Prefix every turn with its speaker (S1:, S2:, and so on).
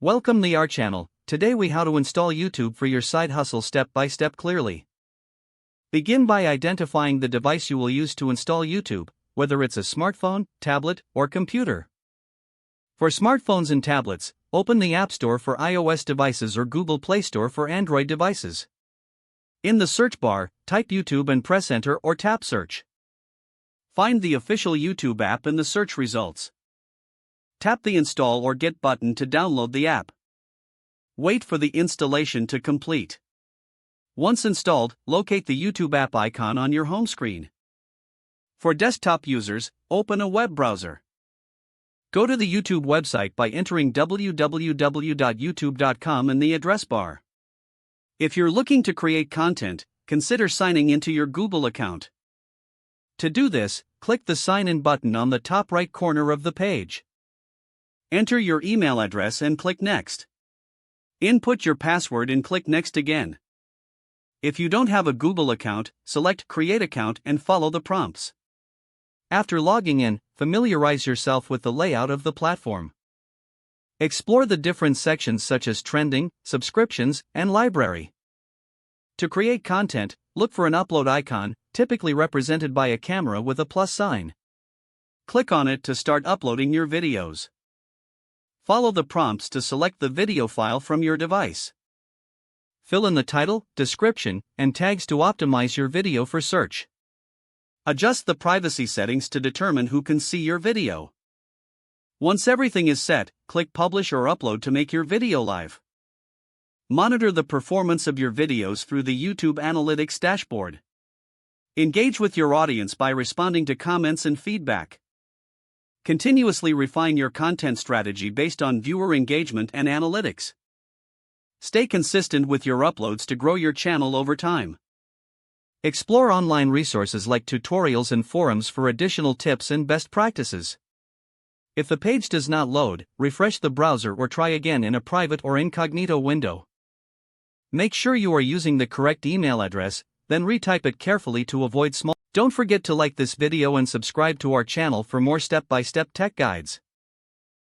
S1: Welcome to our channel. Today we how to install YouTube for your side hustle step by step clearly. Begin by identifying the device you will use to install YouTube, whether it's a smartphone, tablet, or computer. For smartphones and tablets, open the App Store for iOS devices or Google Play Store for Android devices. In the search bar, type YouTube and press enter or tap search. Find the official YouTube app in the search results. Tap the Install or Get button to download the app. Wait for the installation to complete. Once installed, locate the YouTube app icon on your home screen. For desktop users, open a web browser. Go to the YouTube website by entering www.youtube.com in the address bar. If you're looking to create content, consider signing into your Google account. To do this, click the Sign In button on the top right corner of the page. Enter your email address and click Next. Input your password and click Next again. If you don't have a Google account, select Create Account and follow the prompts. After logging in, familiarize yourself with the layout of the platform. Explore the different sections such as Trending, Subscriptions, and Library. To create content, look for an upload icon, typically represented by a camera with a plus sign. Click on it to start uploading your videos. Follow the prompts to select the video file from your device. Fill in the title, description, and tags to optimize your video for search. Adjust the privacy settings to determine who can see your video. Once everything is set, click Publish or Upload to make your video live. Monitor the performance of your videos through the YouTube Analytics dashboard. Engage with your audience by responding to comments and feedback. Continuously refine your content strategy based on viewer engagement and analytics. Stay consistent with your uploads to grow your channel over time. Explore online resources like tutorials and forums for additional tips and best practices. If the page does not load, refresh the browser or try again in a private or incognito window. Make sure you are using the correct email address, then retype it carefully to avoid small. Don't forget to like this video and subscribe to our channel for more step-by-step tech guides.